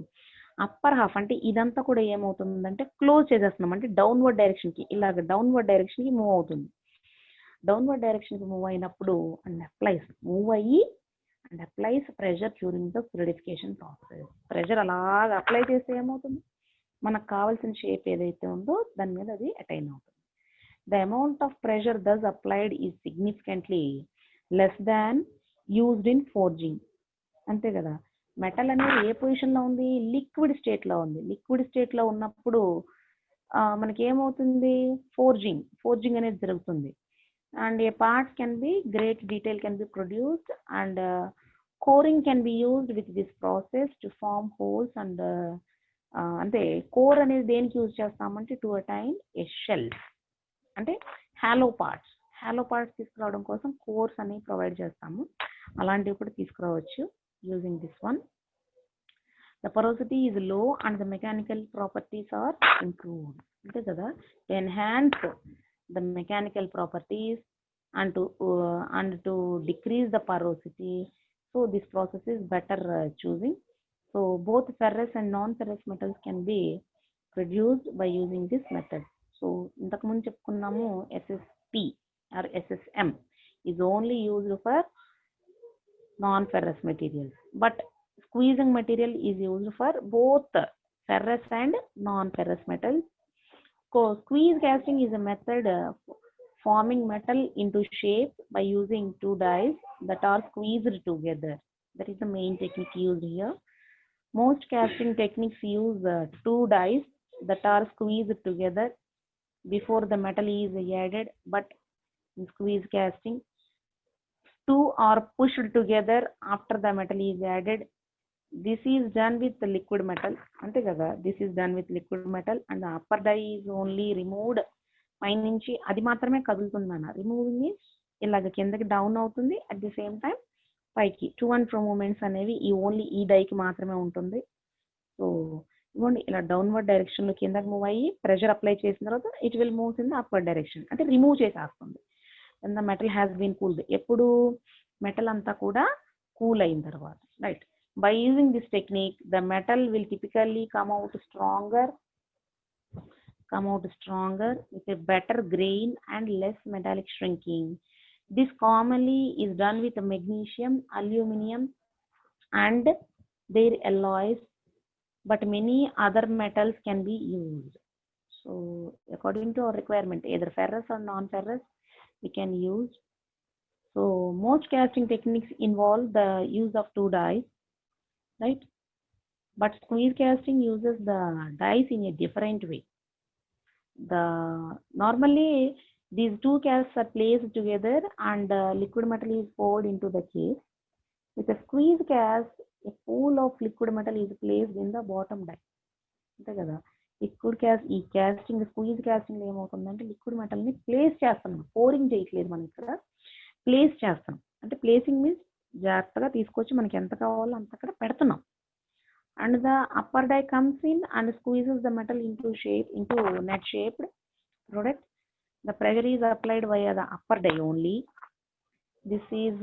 అప్పర్ హాఫ్ అంటే ఇదంతా కూడా ఏమవుతుందంటే క్లోజ్ చేసేస్తున్నాం, అంటే డౌన్వర్డ్ డైరెక్షన్కి, ఇలాగ డౌన్వర్డ్ డైరెక్షన్కి మూవ్ అవుతుంది. డౌన్వర్డ్ డైరెక్షన్కి మూవ్ అయినప్పుడు అండ్ అప్లైస్ మూవ్ అయ్యి and applies pressure during the solidification process. Pressure అలాగ అప్లై చేస్తే ఏమవుతుంది, మనకు కావాల్సిన షేప్ ఏదైతే ఉందో దాని మీద అది అటైన్ అవుతుంది. The amount of pressure thus applied is significantly less than used in forging, అంతే కదా. మెటల్ అనేది ఏ పొజిషన్లో ఉంది, లిక్విడ్ స్టేట్లో ఉంది. లిక్విడ్ స్టేట్లో ఉన్నప్పుడు మనకి ఏమవుతుంది, ఫోర్జింగ్ అనేది జరుగుతుంది. And a parts can be, great detail can be produced and coring can be used with this process to form holes. And అంటే కోర్ అనేది దేనికి యూజ్ చేస్తామంటే టు అటైన్ ఏ షెల్, అంటే హాలో పార్ట్స్ తీసుకురావడం కోసం course అని provide చేస్తాము. అలాంటివి కూడా తీసుకురావచ్చు using this one. The porosity is low and the mechanical properties are improved, అంటే కదా, to enhance the mechanical properties and to decrease the porosity. So this process is better choosing. So both ferrous and non-ferrous metals can be produced by using this method. So ఇంతకు ముందు చెప్పుకున్నాము SSP or SSM is only used for non-ferrous materials, but squeezing material is used for both ferrous and non-ferrous metals. So squeeze casting is a method forming metal into shape by using two dies that are squeezed together. That is the main technique used here. Most casting techniques use two dies that are squeezed together before the metal is added, but in squeeze casting two are pushed together after the metal is added. This is done with the liquid metal, ante kada. This is done with liquid metal and the upper die is only removed. పైనుంచి అది మాత్రమే కదులుతుంది అన్న. Removing means ఇలాగ కిందకి down అవుతుంది, at the same time పైకి to and fro moments అనేవి ఈ ఓన్లీ ఈ డైకి మాత్రమే ఉంటుంది. సో ఇవ్వండి ఇలా డౌన్వర్డ్ డైరెక్షన్లో కిందకి మూవ్ అయ్యి ప్రెషర్ అప్లై చేసిన తర్వాత it will moves in the upward direction, అంటే రిమూవ్ చేసేస్తుంది. And the metal has been cooled, ఎప్పుడు మెటల్ అంతా కూడా కూల్ అయిన తర్వాత, right. By using this technique the metal will typically come out stronger with a better grain and less metallic shrinking. This commonly is done with magnesium, aluminum and their alloys, but many other metals can be used. So according to our requirement, either ferrous or non-ferrous we can use. So most casting techniques involve the use of two dies, right? But squeeze casting uses the dies in a different way. Normally these two casts are placed together and liquid metal is poured into the case. With a squeeze cast, a pool of liquid metal is placed in the bottom die. అంతే కదా, liquid caste ఈ casting squeeze casting ఏమవుతుందంటే liquid మెటల్ని place చేస్తాం, pouring చేయట్లేదు, మనం ఇక్కడ place చేస్తాం. అంటే ప్లేసింగ్ మీన్స్ జాగ్రత్తగా తీసుకొచ్చి మనకి ఎంత కావాలో అంత అక్కడ పెడుతున్నాం. And the upper die comes in and squeezes the metal into net shaped product. The pressure is applied via the upper die only. This is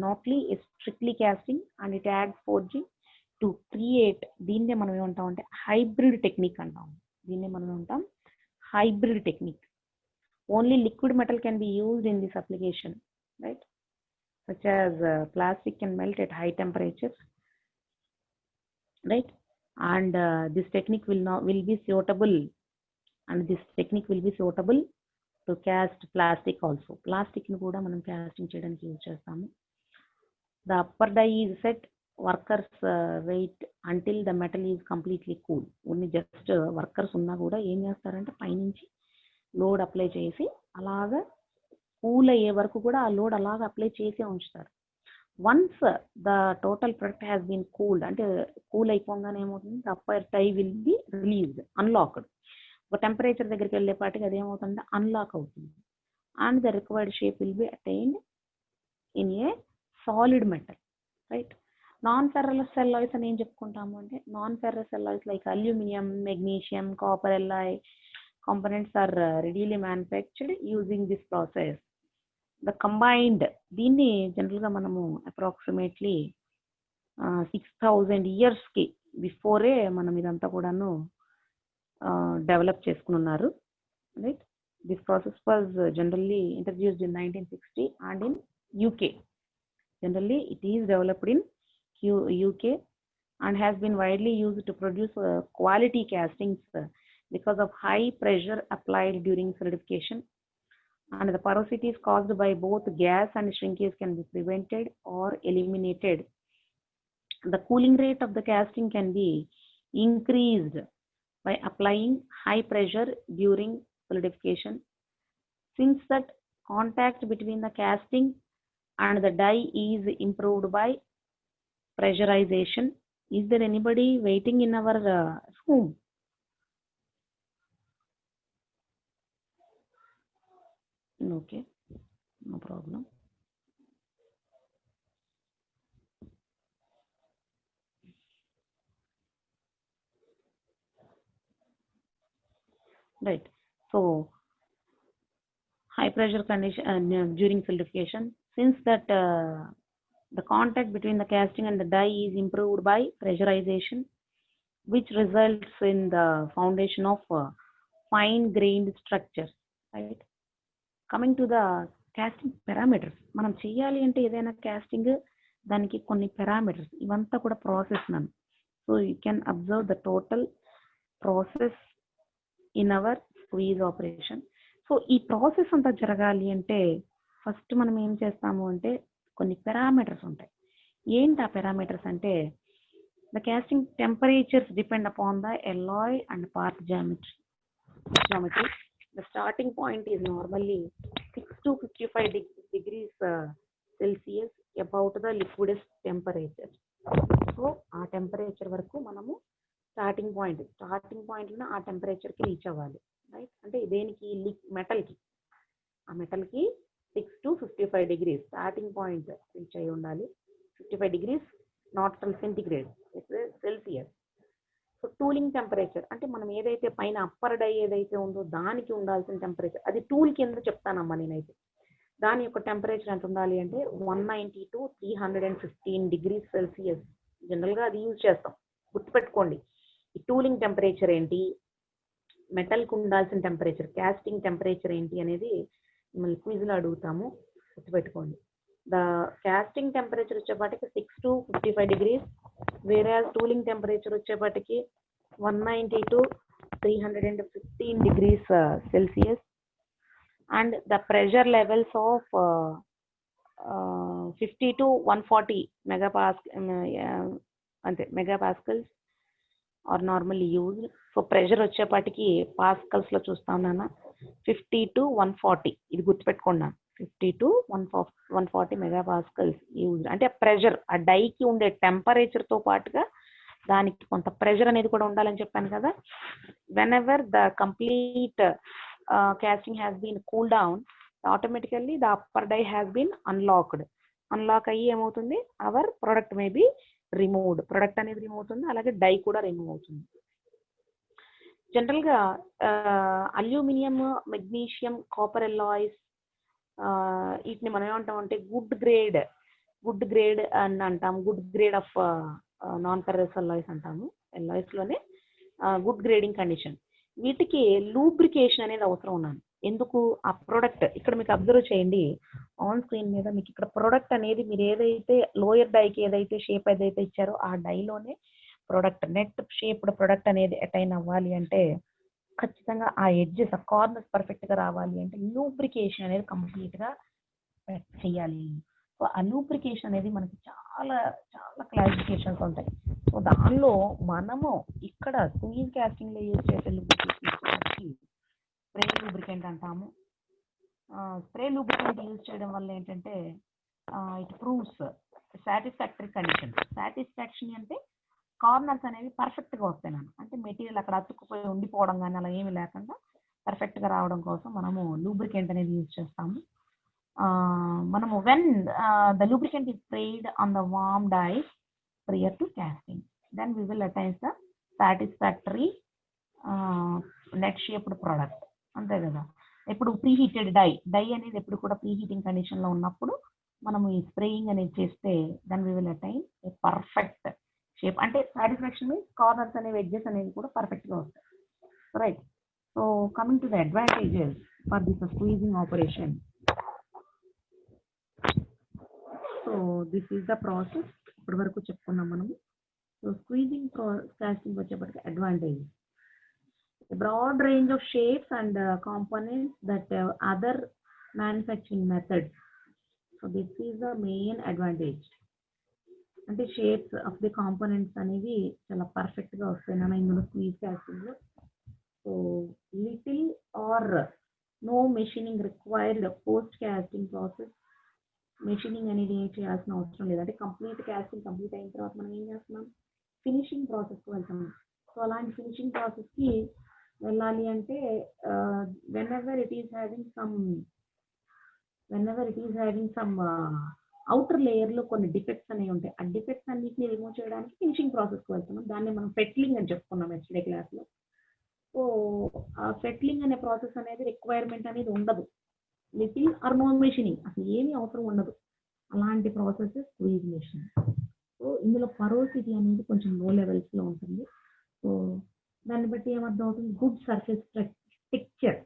notly strictly casting and it adds forging to create. దీన్నే మనం ఏమంటాం అంటే hybrid technique అంటాం. Hybrid technique. Only liquid metal can be used in this application, right? Such as plastic can melt at high temperatures, right? And this technique will be suitable to cast plastic also. Plastic ni kuda manam casting cheyadaniki use chestamu. The upper die is set, workers wait until the metal is completely cool. Only just workers unna kuda em chestarante painunchi load apply chesi alaga cool ayye varaku kuda aa load alaga apply chesi unchutaru. Once the total product has been cooled, అంటే cool అయిపోగానే ఏమవుతుంది, the upper die will be released, unlocked. ఒక temperature దగ్గరికి వెళ్ళేపాటికి అది ఏమవుతుంది, unlock అవుతుంది. And the required shape will be attained in a solid metal, right. Non ferrous alloys అని ఏం చెప్పుకుంటాము అంటే, non ferrous alloys like aluminium, magnesium, copper alloy components are readily manufactured using this process. The combined, దీన్ని జనరల్గా మనము approximately 6000 yearsకి before మనం ఇదంతా కూడాను డెవలప్ చేసుకుని ఉన్నారు, right. This process was generally introduced in 1960 and in UK. Generally it is developed in UK and has been widely used to produce quality castings because of high pressure applied during solidification. And the porosities caused by both gas and shrinkage can be prevented or eliminated. The cooling rate of the casting can be increased by applying high pressure during solidification. Since that contact between the casting and the die is improved by pressurization. Is there anybody waiting in our room? Okay, no problem. Right. So high pressure condition during solidification, since that the contact between the casting and the die is improved by pressurization, which results in the foundation of fine grained structures, right. Coming to the casting parameters, మనం చేయాలి అంటే ఏదైనా casting దానికి కొన్ని parameters ఇవంతా కూడా process నన్ను. So you can observe the total process in our squeeze operation. So ఈ ప్రాసెస్ అంతా జరగాలి అంటే ఫస్ట్ మనం ఏం చేస్తాము అంటే కొన్ని పారామీటర్స్ ఉంటాయి. ఏంటి ఆ పారామీటర్స్ అంటే, the casting temperatures depend upon the alloy and part geometry. The starting point is normally 6 to 55 degrees Celsius about the liquidus temperature. So ఆ టెంపరేచర్ వరకు మనము స్టార్టింగ్ పాయింట్లో ఆ టెంపరేచర్కి రీచ్ అవ్వాలి, రైట్. అంటే దేనికి, మెటల్కి, ఆ మెటల్కి 6 to 55 degrees starting point reach అయి ఉండాలి. 55 degrees, not centigrade, it's Celsius. So tooling temperature అంటే మనం ఏదైతే పైన అప్పర్ డై ఏదైతే ఉందో దానికి ఉండాల్సిన టెంపరేచర్, అది టూల్ కింద చెప్తానమ్మా నేనైతే. దాని యొక్క టెంపరేచర్ ఎంత ఉండాలి అంటే 190 to 315 degrees Celsius. జనరల్గా అది యూజ్ చేస్తాం, గుర్తుపెట్టుకోండి. ఈ టూలింగ్ టెంపరేచర్ ఏంటి, మెటల్కి ఉండాల్సిన టెంపరేచర్, క్యాస్టింగ్ టెంపరేచర్ ఏంటి అనేది మిమ్మల్ని క్విజ్లో అడుగుతాము, గుర్తుపెట్టుకోండి. ద క్యాస్టింగ్ టెంపరేచర్ వచ్చేపాటికి 6 to 55 degrees, వేరే టూలింగ్ టెంపరేచర్ వచ్చేపాటికి 190 to 315 degrees Celsius. And the pressure levels of 50 to 140 megapascals are normally used. So pressure వచ్చేపాటికి పాస్కల్స్ లో చూస్తాం నాన్న, 50 to 140, ఇది గుర్తుపెట్టుకున్నాను, 50 to 140 మెగాపాస్కల్స్ యూజ్. అంటే ప్రెషర్, ఆ డైకి ఉండే టెంపరేచర్ తో పాటుగా దానికి కొంత ప్రెషర్ అనేది కూడా ఉండాలని చెప్పాను కదా. When ever the complete casting has been cooled down, automatically the upper die has been unlocked. Unlock అయ్యి ఏమవుతుంది, hour product may be removed, product అనేది రిమూవ్ అవుతుంది, అలాగే డై కూడా రిమూవ్ అవుతుంది. జనరల్గా అల్యూమినియం, మెగ్నీషియం, కాపర్ ఎల్లాయిస్, వీటిని మనం ఏమంటాం అంటే గుడ్ గ్రేడ్ అని అంటాం, good grade of non ferrous alloys అంటాము. ఎల్లాయిస్లోనే గుడ్ గ్రేడింగ్ కండిషన్. వీటికి లూబ్రికేషన్ అనేది అవసరం ఉన్నాను. ఎందుకు, ఆ ప్రొడక్ట్ ఇక్కడ మీకు అబ్జర్వ్ చేయండి, ఆన్ స్క్రీన్ మీద మీకు ఇక్కడ ప్రొడక్ట్ అనేది మీరు ఏదైతే లోయర్ డైకి ఏదైతే షేప్ ఏదైతే ఇచ్చారో ఆ డైలోనే ప్రొడక్ట్, నెట్ షేప్డ్ ప్రొడక్ట్ అనేది అటైన్ అవ్వాలి అంటే ఖచ్చితంగా ఆ ఎడ్జెస్, ఆ కార్నర్స్ పర్ఫెక్ట్ గా రావాలి అంటే లూబ్రికేషన్ అనేది కంప్లీట్ గా చేయాలి. సో ఆ లూబ్రికేషన్ అనేది మనకి చాలా చాలా క్లాసిఫికేషన్స్ ఉంటాయి. సో దానిలో మనము ఇక్కడ స్క్వీజ్ కాస్టింగ్ లో యూజ్ చేసే లూబ్రికేషన్ స్ప్రే లూబ్రికెంట్ అంటాము. స్ప్రే లూబ్రికెంట్ యూజ్ చేయడం వల్ల ఏంటంటే it proves satisfactory condition. Satisfaction అంటే కార్నర్స్ అనేవి పర్ఫెక్ట్ గా వస్తాయి నాన్న, అంటే మెటీరియల్ అక్కడ అతుక్కుపోయి ఉండిపోవడం కానీ అలా ఏమి లేకుండా పర్ఫెక్ట్ గా రావడం కోసం మనము లూబ్రికెంట్ అనేది యూజ్ చేస్తాము. మనము when the lubricant is sprayed on the warm dye prior to casting, then we will attain the satisfactory net shaped product. అంతే కదా. ఇప్పుడు ప్రీహీటెడ్ డై అనేది ఎప్పుడు కూడా ప్రీహీటింగ్ కండిషన్ లో ఉన్నప్పుడు మనము ఈ స్ప్రేయింగ్ అనేది చేస్తే then we will attain a perfect shape. అంటే సాటిస్ఫాక్షన్ మీన్స్ కార్నర్స్ అనేవి, ఎడ్జెస్ అనేవి కూడా పర్ఫెక్ట్ గా వస్తాయి, right. So coming to the advantages for this squeezing operation. So this is the process, ఇప్పటి వరకు చెప్పుకున్నాం మనము. సో స్క్వీజింగ్ కాస్టింగ్ వచ్చేప్పటికి advantage, a broad range of shapes and components that other manufacturing methods. So this is the main advantage. అంటే shapes of the components అనేవి చాలా perfect గా వస్తాయి నాన్న ఇందులో స్క్వీజ్ కాస్టింగ్ లో. So little or no machining required post casting process. Machining అనేది ఏం చేయాల్సిన అవసరం లేదు. అంటే కంప్లీట్ కాస్టింగ్ కంప్లీట్ అయిన తర్వాత మనం ఏం చేస్తున్నాం, ఫినిషింగ్ ప్రాసెస్కి వెళ్తాం. సో అలాంటి ఫినిషింగ్ ప్రాసెస్కి వెళ్ళాలి అంటే whenever it is having some outer layer లో కొన్ని డిఫెక్ట్స్ అనేవి ఉంటాయి. ఆ డిఫెక్ట్స్ అన్నిటిని రిమూవ్ చేయడానికి ఫినిషింగ్ ప్రాసెస్కి వెళ్తున్నాం. దాన్ని మనం ఫెట్లింగ్ అని చెప్పుకున్నాం ఎస్టర్డే క్లాస్లో. సో ఆ ఫెట్లింగ్ అనే ప్రాసెస్ అనేది రిక్వైర్మెంట్ అనేది ఉండదు, లిటిల్ ఆర్ నో మెషినింగ్, అసలు ఏమీ అవసరం ఉండదు. అలాంటి ప్రాసెస్ స్క్వీజ్ మెషిన్. సో ఇందులో పరోసిటీ అనేది కొంచెం లో లెవెల్స్లో ఉంటుంది. సో దాన్ని బట్టి ఏమర్థం అవుతుంది, గుడ్ సర్ఫేస్ టెక్స్చర్.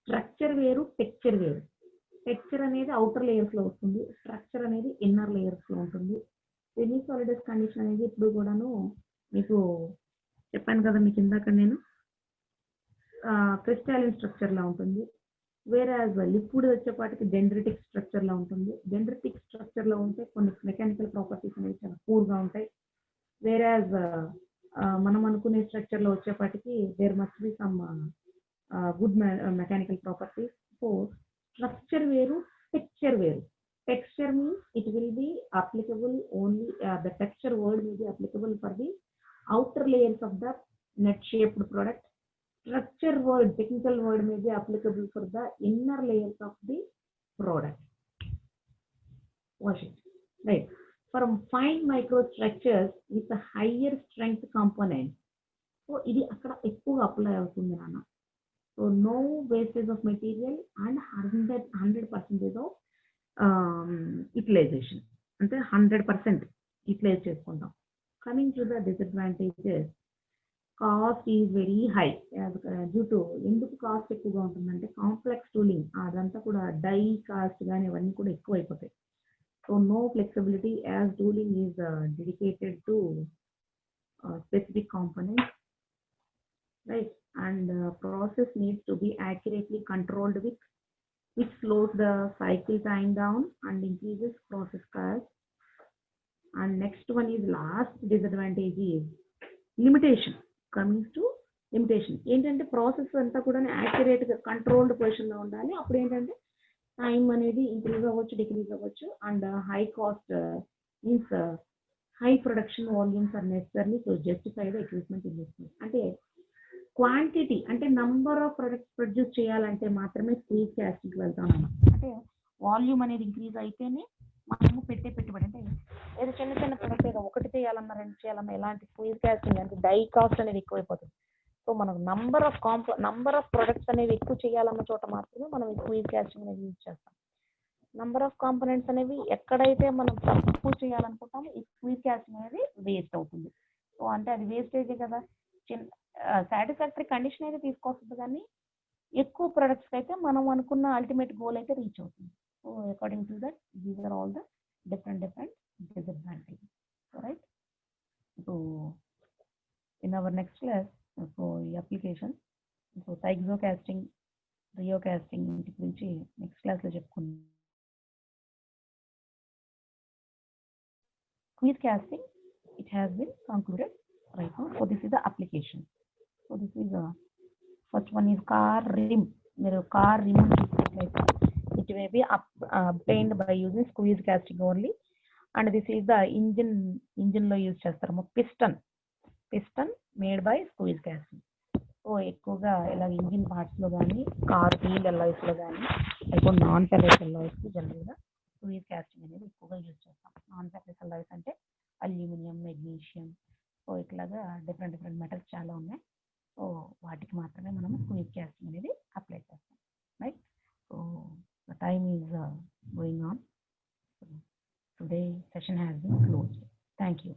స్ట్రక్చర్ వేరు, టెక్స్చర్ వేరు. టెక్స్చర్ అనేది అవుటర్ లేయర్స్ లో వస్తుంది, స్ట్రక్చర్ అనేది ఇన్నర్ లేయర్స్ లో ఉంటుంది. సెమీ సాలిడస్ కండిషన్ అనేది ఇప్పుడు కూడాను మీకు చెప్పాను కదా మీకు ఇందాక నేను, క్రిస్టాలిన్ స్ట్రక్చర్ లా ఉంటుంది. వేరే లిక్విడ్ వచ్చేపాటికి డెండ్రిటిక్ స్ట్రక్చర్ లా ఉంటుంది. డెండ్రిటిక్ స్ట్రక్చర్ లో ఉంటే కొన్ని మెకానికల్ ప్రాపర్టీస్ అనేవి చాలా పూర్ గా ఉంటాయి. వేరే మనం అనుకునే స్ట్రక్చర్ లో వచ్చేపాటికి there must be some good mechanical properties. So structure వేరు, టెక్స్చర్ వేరు. Texture means it will be applicable only, the texture word will be applicable for the outer layers of the net shaped product. Structure word, technical word may be applicable for the inner layers of the product. Wash it, right. from fine microstructures with a higher strength component. So ఇది అక్కడ ఎక్కువగా అప్లై అవుతుంది నాన్న. So no wastage of material and 100% of utilization, అంటే 100% utilize చేసుకుంటాం. Coming to the disadvantages, cost is very high due to, ఎందుకు cost ఎక్కువగా ఉంటుందంటే కాంప్లెక్స్ టూలింగ్, అదంతా కూడా డై కాస్ట్ కానీ అవన్నీ కూడా ఎక్కువ అయిపోతాయి. So no flexibility as tooling is dedicated to specific components, right? And process needs to be accurately controlled with, which slows the cycle time down and increases process cost. And next one is last disadvantage is limitation. Coming to limitation, ఏంటంటే process అంతా కూడా యాక్యురేట్గా controlled పొజిషన్లో ఉండాలి. అప్పుడు ఏంటంటే time అనేది increase అవ్వచ్చు, decrease అవ్వచ్చు, and high cost means high production volumes are necessary to justify the equipment investment. అంటే క్వాంటిటీ అంటే నంబర్ ఆఫ్ ప్రొడక్ట్స్ ప్రొడ్యూస్ చేయాలంటే మాత్రమే స్క్వీజ్ కాస్టింగ్కి వెళ్తాం. అంటే వాల్యూమ్ అనేది ఇంక్రీజ్ అయితేనే మనము పెట్టే పెట్టుబడి, అంటే ఏదో చిన్న చిన్న ప్రొడక్ట్ ఏదో ఒకటి చేయాలన్నా రెండు చేయాలన్నా ఎలాంటి స్క్వీజ్ కాస్టింగ్ అంటే డై కాస్ట్ అనేది ఎక్కువైపోతుంది. సో మనకు నంబర్ ఆఫ్ ప్రొడక్ట్స్ అనేవి ఎక్కువ చేయాలన్న చోట మాత్రమే మనం స్క్వీజ్ కాస్టింగ్ అనేది యూజ్ చేస్తాం. నంబర్ ఆఫ్ కాంపోనెంట్స్ అనేవి ఎక్కడైతే మనం తక్కువ చేయాలనుకుంటామో ఈ స్క్వీజ్ కాస్టింగ్ అనేది వేస్ట్ అవుతుంది. సో అంటే అది వేస్టేజే కదా, సాటిస్ఫాక్టరీ కండిషన్ అయితే తీసుకొస్తుంది, కానీ ఎక్కువ ప్రొడక్ట్స్కి అయితే మనం అనుకున్న అల్టిమేట్ గోల్ అయితే రీచ్ అవుతుంది. So according to that these are all the different disadvantages. All right. So in our next class, so application, so psycho casting, rio casting ఇంటి గురించి నెక్స్ట్ క్లాస్ లో చెప్పుకుందాం. Squeeze casting, it has been concluded right now. So this is the application. So this is first one is car rim. మీరు car rim చూసినట్లయితే it may be obtained by using squeeze casting only, and this is the engine లో use చేస్తాము piston made by squeeze casting. So ఎక్కువగా ఇలా engine parts లో కానీ car wheel alloys లో కానీ ఎక్కువ నాన్ ఫెర్రస్ అలాయ్స్ జనరల్గా స్క్వీజ్ కాస్టింగ్ అనేది ఎక్కువగా యూజ్ చేస్తాం. నాన్ ఫెర్రస్ అలాయ్స్ అంటే అల్యూమినియం, మెగ్నీషియం, సో ఇట్లాగా డిఫరెంట్ మెటల్స్ చాలా ఉన్నాయి. సో వాటికి మాత్రమే మనం స్క్వీజ్ కాస్టింగ్ అనేది అప్లై చేస్తాం, right? So the time is going on. So today session has been closed. Thank you.